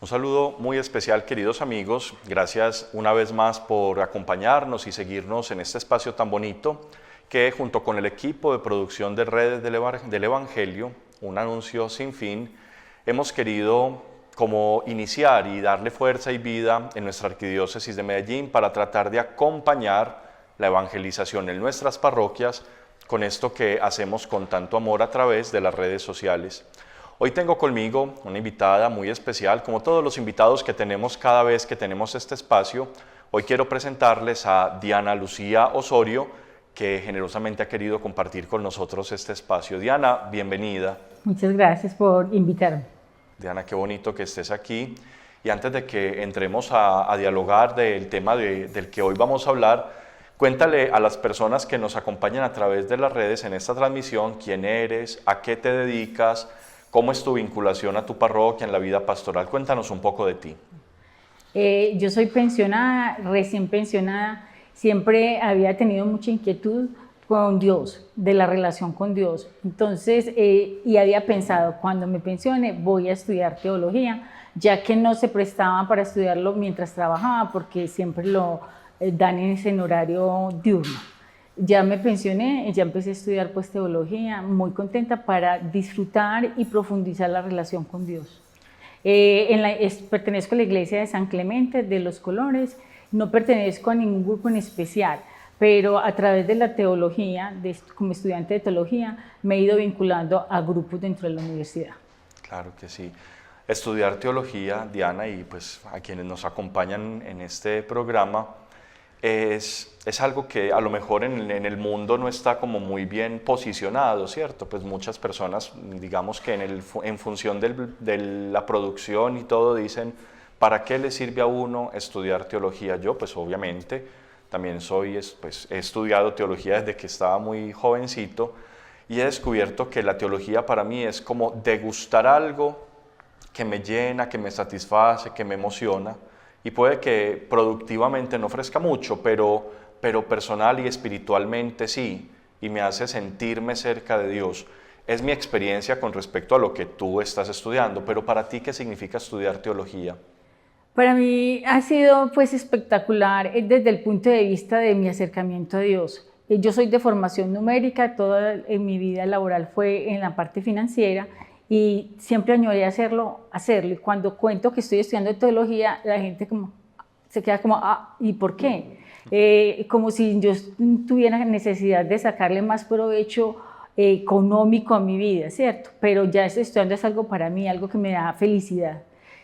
Un saludo muy especial, queridos amigos. Gracias una vez más por acompañarnos y seguirnos en este espacio tan bonito que, junto con el equipo de producción de Redes del Evangelio, un anuncio sin fin, hemos querido como iniciar y darle fuerza y vida en nuestra arquidiócesis de Medellín para tratar de acompañar la evangelización en nuestras parroquias con esto que hacemos con tanto amor a través de las redes sociales. Hoy tengo conmigo una invitada muy especial, como todos los invitados que tenemos cada vez que tenemos este espacio. Hoy quiero presentarles a Diana Lucía Osorio, que generosamente ha querido compartir con nosotros este espacio. Diana, bienvenida. Muchas gracias por invitarme. Diana, qué bonito que estés aquí. Y antes de que entremos a dialogar del tema del que hoy vamos a hablar, cuéntale a las personas que nos acompañan a través de las redes en esta transmisión quién eres, a qué te dedicas, cómo es tu vinculación a tu parroquia en la vida pastoral. Cuéntanos un poco de ti. Yo soy pensionada, recién pensionada. Siempre había tenido mucha inquietud con Dios, de la relación con Dios. Entonces, y había pensado, cuando me pensione voy a estudiar teología, ya que no se prestaba para estudiarlo mientras trabajaba, porque siempre lo dan en horario diurno. Ya me pensioné, ya empecé a estudiar pues teología, muy contenta para disfrutar y profundizar la relación con Dios. Pertenezco a la iglesia de San Clemente de los Colores, no pertenezco a ningún grupo en especial, pero a través de la teología, como estudiante de teología, me he ido vinculando a grupos dentro de la universidad. Claro que sí. Estudiar teología, Diana, y pues a quienes nos acompañan en este programa, es algo que a lo mejor en el mundo no está como muy bien posicionado, ¿cierto? Pues muchas personas, digamos que en función de la producción y todo, dicen, ¿para qué le sirve a uno estudiar teología? Yo, pues obviamente, también he estudiado teología desde que estaba muy jovencito y he descubierto que la teología para mí es como degustar algo que me llena, que me satisface, que me emociona. Y puede que productivamente no ofrezca mucho, pero personal y espiritualmente sí, y me hace sentirme cerca de Dios. Es mi experiencia con respecto a lo que tú estás estudiando, pero para ti, ¿qué significa estudiar teología? Para mí ha sido pues espectacular desde el punto de vista de mi acercamiento a Dios. Yo soy de formación numérica, toda en mi vida laboral fue en la parte financiera, y siempre añoré hacerlo. Y cuando cuento que estoy estudiando teología, la gente se queda como, ¿y por qué? Como si yo tuviera necesidad de sacarle más provecho económico a mi vida, ¿cierto? Pero ya estudiando es algo para mí, algo que me da felicidad.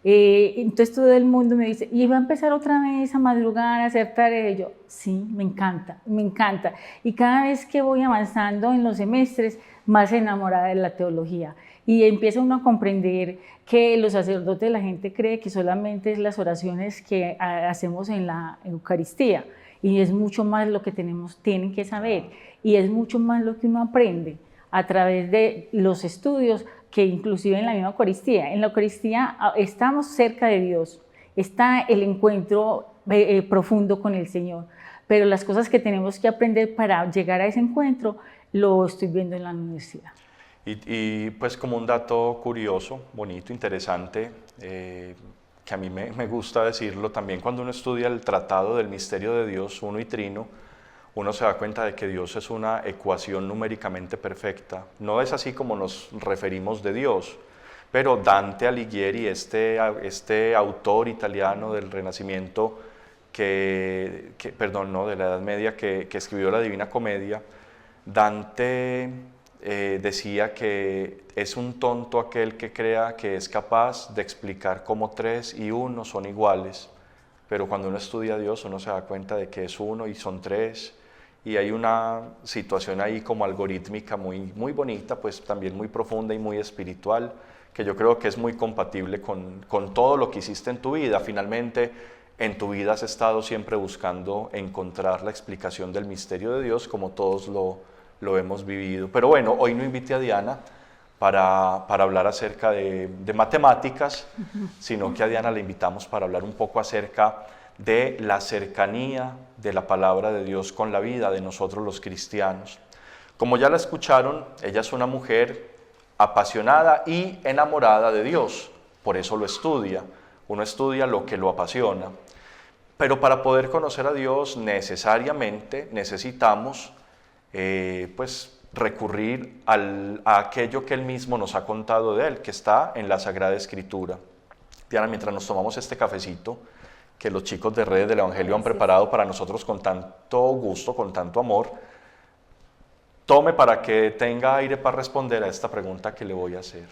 Entonces todo el mundo me dice, ¿y va a empezar otra vez a madrugar, a hacer tareas? Y yo, sí, me encanta, me encanta. Y cada vez que voy avanzando en los semestres, más enamorada de la teología. Y empieza uno a comprender que los sacerdotes, la gente cree que solamente es las oraciones que hacemos en la Eucaristía, y es mucho más lo que tienen que saber, y es mucho más lo que uno aprende a través de los estudios, que inclusive en la misma Eucaristía. En la Eucaristía estamos cerca de Dios, está el encuentro profundo con el Señor, pero las cosas que tenemos que aprender para llegar a ese encuentro lo estoy viendo en la universidad. Y pues como un dato curioso, bonito, interesante, que a mí me gusta decirlo, también cuando uno estudia el tratado del misterio de Dios, uno y trino, uno se da cuenta de que Dios es una ecuación numéricamente perfecta. No es así como nos referimos de Dios, pero Dante Alighieri, este autor italiano del Renacimiento, de la Edad Media, que escribió la Divina Comedia, Dante decía que es un tonto aquel que crea que es capaz de explicar cómo 3 y 1 son iguales, pero cuando uno estudia a Dios uno se da cuenta de que es 1 y son 3, y hay una situación ahí como algorítmica muy, muy bonita, pues también muy profunda y muy espiritual, que yo creo que es muy compatible con todo lo que hiciste en tu vida. Finalmente, en tu vida has estado siempre buscando encontrar la explicación del misterio de Dios, como todos lo hemos vivido. Pero bueno, hoy no invité a Diana para hablar acerca de matemáticas, sino que a Diana la invitamos para hablar un poco acerca de la cercanía de la palabra de Dios con la vida de nosotros los cristianos. Como ya la escucharon, ella es una mujer apasionada y enamorada de Dios, por eso lo estudia. uno estudia lo que lo apasiona, pero para poder conocer a Dios necesariamente necesitamos pues recurrir a aquello que Él mismo nos ha contado de Él, que está en la Sagrada Escritura. Diana, mientras nos tomamos este cafecito que los chicos de Redes del Evangelio han preparado para nosotros con tanto gusto, con tanto amor, tome para que tenga aire para responder a esta pregunta que le voy a hacer.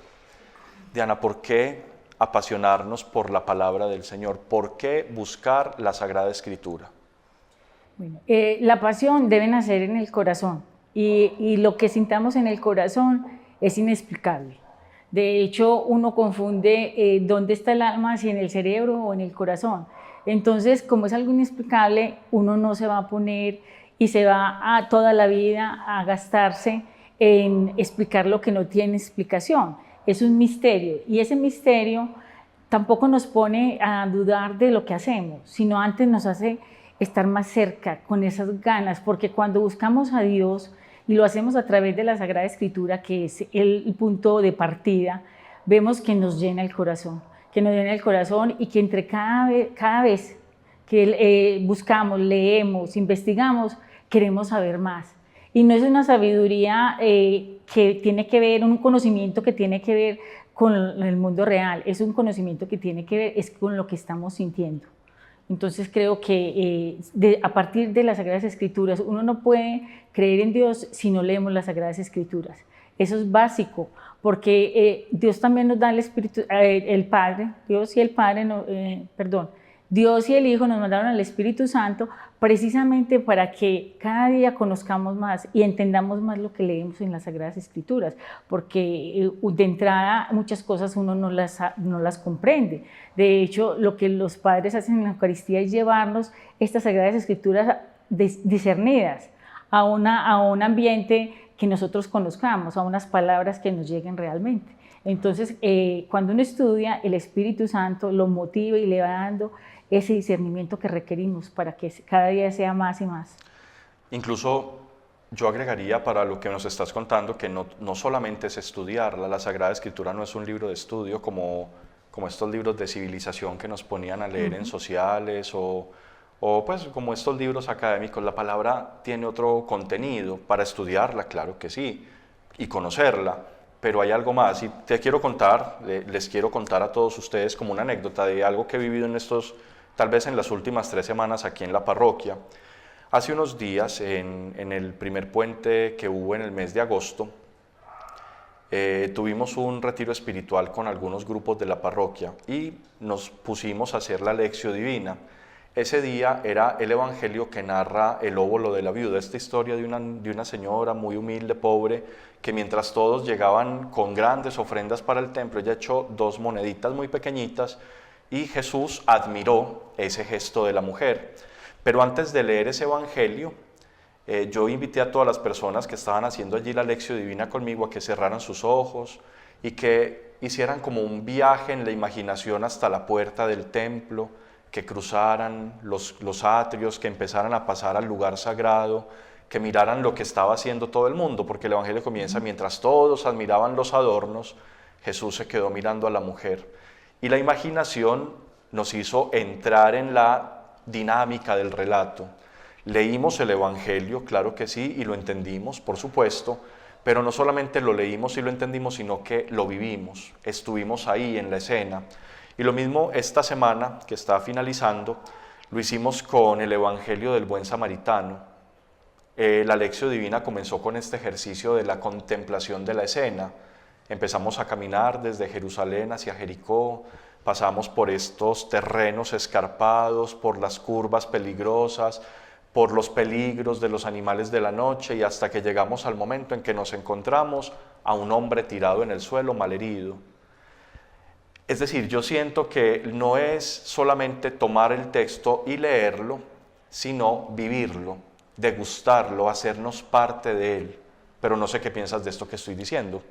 Diana, ¿por qué apasionarnos por la palabra del Señor? ¿Por qué buscar la Sagrada Escritura? Bueno, la pasión debe nacer en el corazón y lo que sintamos en el corazón es inexplicable. De hecho, uno confunde dónde está el alma, si en el cerebro o en el corazón. Entonces, como es algo inexplicable, uno no se va a poner y se va a toda la vida a gastarse en explicar lo que no tiene explicación. Es un misterio y ese misterio tampoco nos pone a dudar de lo que hacemos, sino antes nos hace estar más cerca con esas ganas, porque cuando buscamos a Dios y lo hacemos a través de la Sagrada Escritura, que es el punto de partida, vemos que nos llena el corazón, y que entre cada vez que buscamos, leemos, investigamos, queremos saber más. Y no es una sabiduría que tiene que ver, un conocimiento que tiene que ver con el mundo real, es un conocimiento que tiene que ver es con lo que estamos sintiendo. Entonces creo que a partir de las Sagradas Escrituras, uno no puede creer en Dios si no leemos las Sagradas Escrituras. Eso es básico, porque Dios también nos da el Espíritu, el Padre, Dios y el Padre, Dios y el Hijo nos mandaron al Espíritu Santo precisamente para que cada día conozcamos más y entendamos más lo que leemos en las Sagradas Escrituras, porque de entrada muchas cosas uno no las comprende. De hecho, lo que los padres hacen en la Eucaristía es llevarnos estas Sagradas Escrituras discernidas a un ambiente que nosotros conozcamos, a unas palabras que nos lleguen realmente. Entonces, cuando uno estudia, el Espíritu Santo lo motiva y le va dando ese discernimiento que requerimos para que cada día sea más y más. Incluso yo agregaría para lo que nos estás contando que no solamente es estudiarla, la Sagrada Escritura no es un libro de estudio como estos libros de civilización que nos ponían a leer en sociales o pues como estos libros académicos. La palabra tiene otro contenido para estudiarla, claro que sí, y conocerla, pero hay algo más y les quiero contar a todos ustedes como una anécdota de algo que he vivido tal vez en las últimas 3 semanas aquí en la parroquia. Hace unos días, en el primer puente que hubo en el mes de agosto, tuvimos un retiro espiritual con algunos grupos de la parroquia y nos pusimos a hacer la Lectio Divina. Ese día era el evangelio que narra el óbolo de la viuda, esta historia de una señora muy humilde, pobre, que mientras todos llegaban con grandes ofrendas para el templo, ella echó 2 moneditas muy pequeñitas y Jesús admiró ese gesto de la mujer. Pero antes de leer ese evangelio, yo invité a todas las personas que estaban haciendo allí la Lectio Divina conmigo a que cerraran sus ojos y que hicieran como un viaje en la imaginación hasta la puerta del templo, que cruzaran los atrios, que empezaran a pasar al lugar sagrado, que miraran lo que estaba haciendo todo el mundo, porque el evangelio comienza mientras todos admiraban los adornos, Jesús se quedó mirando a la mujer. Y la imaginación nos hizo entrar en la dinámica del relato. Leímos el evangelio, claro que sí, y lo entendimos, por supuesto, pero no solamente lo leímos y lo entendimos, sino que lo vivimos, estuvimos ahí en la escena. Y lo mismo esta semana que está finalizando, lo hicimos con el Evangelio del Buen Samaritano. La Lectio Divina comenzó con este ejercicio de la contemplación de la escena. Empezamos a caminar desde Jerusalén hacia Jericó, pasamos por estos terrenos escarpados, por las curvas peligrosas, por los peligros de los animales de la noche y hasta que llegamos al momento en que nos encontramos a un hombre tirado en el suelo, malherido. Es decir, yo siento que no es solamente tomar el texto y leerlo, sino vivirlo, degustarlo, hacernos parte de él. Pero no sé qué piensas de esto que estoy diciendo.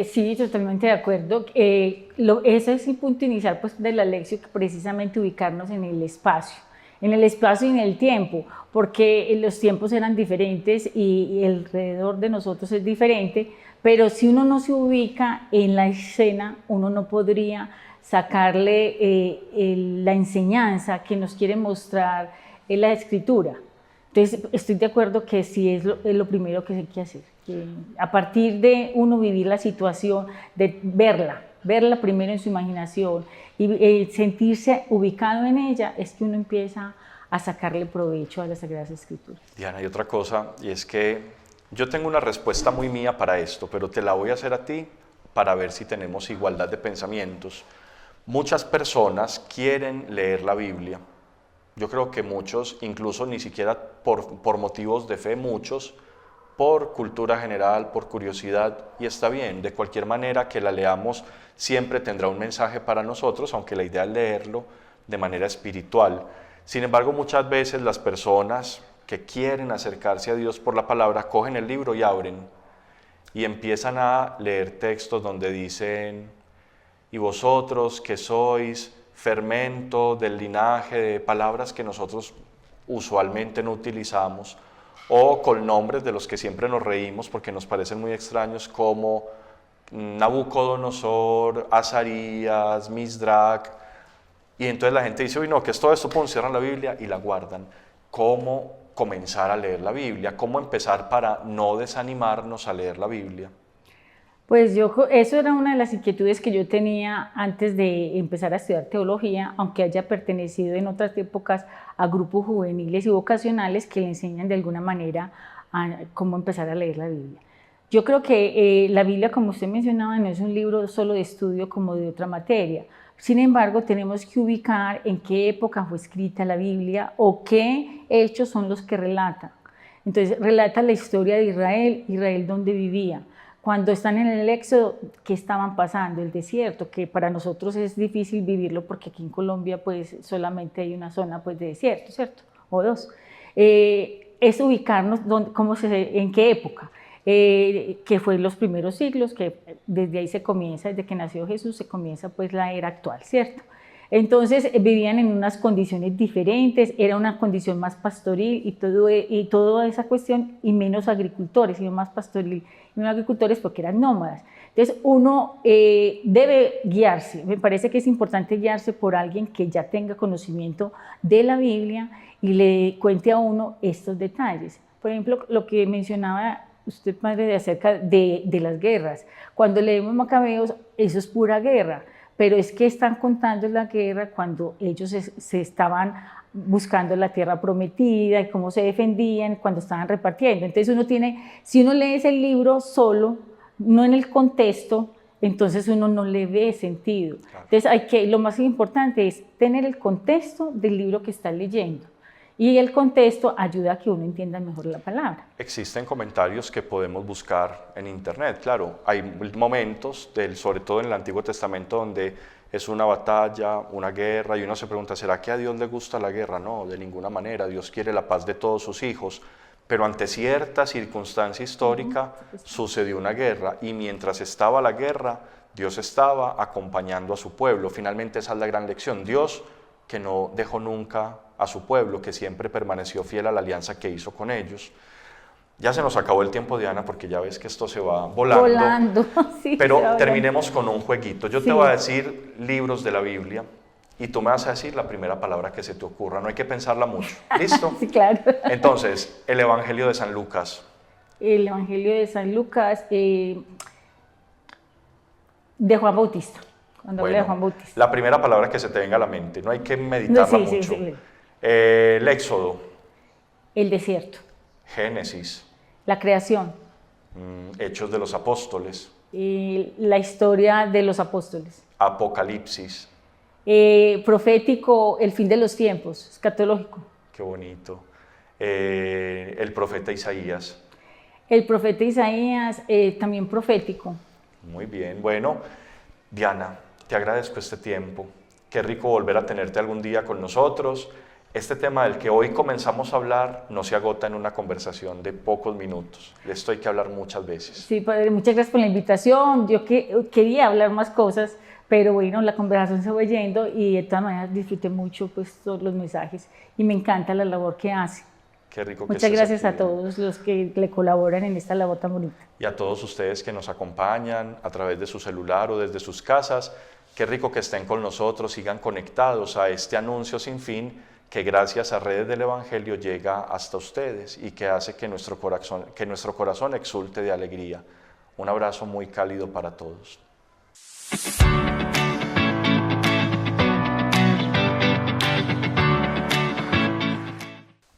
Sí, totalmente de acuerdo. Ese es el punto inicial pues, de la lección, que precisamente ubicarnos en el espacio y en el tiempo, porque los tiempos eran diferentes y alrededor de nosotros es diferente, pero si uno no se ubica en la escena, uno no podría sacarle la enseñanza que nos quiere mostrar en la Escritura. Entonces, estoy de acuerdo que sí es lo primero que hay que hacer. Que a partir de uno vivir la situación, de verla primero en su imaginación y sentirse ubicado en ella, es que uno empieza a sacarle provecho a las Sagradas Escrituras. Diana, hay otra cosa, y es que yo tengo una respuesta muy mía para esto, pero te la voy a hacer a ti para ver si tenemos igualdad de pensamientos. Muchas personas quieren leer la Biblia. Yo creo que muchos, incluso ni siquiera por motivos de fe, muchos, por cultura general, por curiosidad, y está bien, de cualquier manera que la leamos siempre tendrá un mensaje para nosotros, aunque la idea es leerlo de manera espiritual. Sin embargo, muchas veces las personas que quieren acercarse a Dios por la palabra cogen el libro y abren y empiezan a leer textos donde dicen: y vosotros que sois fermento del linaje, de palabras que nosotros usualmente no utilizamos, o con nombres de los que siempre nos reímos porque nos parecen muy extraños, como Nabucodonosor, Azarías, Misdrach, y entonces la gente dice: uy, no, ¿qué es todo esto? Pum, cierran la Biblia y la guardan. ¿Cómo comenzar a leer la Biblia? ¿Cómo empezar para no desanimarnos a leer la Biblia? Pues eso era una de las inquietudes que yo tenía antes de empezar a estudiar teología, aunque haya pertenecido en otras épocas a grupos juveniles y vocacionales que le enseñan de alguna manera a cómo empezar a leer la Biblia. Yo creo que la Biblia, como usted mencionaba, no es un libro solo de estudio como de otra materia. Sin embargo, tenemos que ubicar en qué época fue escrita la Biblia o qué hechos son los que relatan. Entonces, relata la historia de Israel donde vivía. Cuando están en el Éxodo, ¿qué estaban pasando? El desierto, que para nosotros es difícil vivirlo porque aquí en Colombia pues solamente hay una zona pues de desierto, ¿cierto? O dos. Es ubicarnos en qué época, que fue en los primeros siglos, que desde ahí se comienza, desde que nació Jesús se comienza pues la era actual, ¿cierto? Entonces vivían en unas condiciones diferentes, era una condición más pastoril y toda esa cuestión, y menos agricultores, sino más pastoril y menos agricultores porque eran nómadas. Entonces uno debe guiarse, me parece que es importante guiarse por alguien que ya tenga conocimiento de la Biblia y le cuente a uno estos detalles. Por ejemplo, lo que mencionaba usted, padre, acerca de las guerras. Cuando leemos Macabeos, eso es pura guerra. Pero es que están contando la guerra cuando ellos se estaban buscando la tierra prometida y cómo se defendían cuando estaban repartiendo. Entonces si uno lee ese libro solo, no en el contexto, entonces uno no le ve sentido. Claro. Entonces lo más importante es tener el contexto del libro que está leyendo. Y el contexto ayuda a que uno entienda mejor la palabra. Existen comentarios que podemos buscar en internet, claro. Hay momentos, sobre todo en el Antiguo Testamento, donde es una batalla, una guerra, y uno se pregunta: ¿será que a Dios le gusta la guerra? No, de ninguna manera. Dios quiere la paz de todos sus hijos, pero ante cierta circunstancia histórica sucedió una guerra, y mientras estaba la guerra, Dios estaba acompañando a su pueblo. Finalmente esa es la gran lección. Dios, que no dejó nunca a su pueblo, que siempre permaneció fiel a la alianza que hizo con ellos. Ya se nos acabó el tiempo, Diana, porque ya ves que esto se va volando. Sí, pero terminemos con un jueguito. Yo te voy a decir libros de la Biblia y tú me vas a decir la primera palabra que se te ocurra. No hay que pensarla mucho. ¿Listo? Sí, claro. Entonces, el Evangelio de San Lucas. El Evangelio de San Lucas, de Juan Bautista. Cuando habla de Juan Bautista. La primera palabra que se te venga a la mente, no hay que meditarla mucho. Sí. El Éxodo. El desierto. Génesis. La creación. Hechos de los Apóstoles. La historia de los apóstoles. Apocalipsis. Profético, el fin de los tiempos, escatológico. Qué bonito. El profeta Isaías. El profeta Isaías, también profético. Muy bien. Bueno, Diana, te agradezco este tiempo. Qué rico volver a tenerte algún día con nosotros. Este tema del que hoy comenzamos a hablar no se agota en una conversación de pocos minutos. De esto hay que hablar muchas veces. Sí, padre, muchas gracias por la invitación. Yo quería hablar más cosas, pero bueno, la conversación se fue yendo y de todas maneras disfruté mucho pues, todos los mensajes y me encanta la labor que hace. Qué rico que Muchas gracias a todos los que le colaboran en esta labor tan bonita. Y a todos ustedes que nos acompañan a través de su celular o desde sus casas. Qué rico que estén con nosotros, sigan conectados a este anuncio sin fin que gracias a Redes del Evangelio llega hasta ustedes y que hace que nuestro corazón exulte de alegría. Un abrazo muy cálido para todos.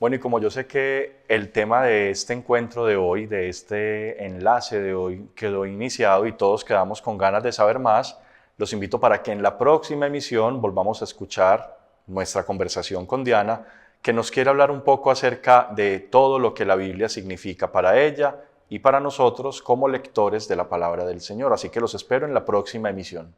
Bueno, y como yo sé que el tema de este encuentro de hoy, de este enlace de hoy, quedó iniciado y todos quedamos con ganas de saber más, los invito para que en la próxima emisión volvamos a escuchar nuestra conversación con Diana, que nos quiere hablar un poco acerca de todo lo que la Biblia significa para ella y para nosotros como lectores de la palabra del Señor. Así que los espero en la próxima emisión.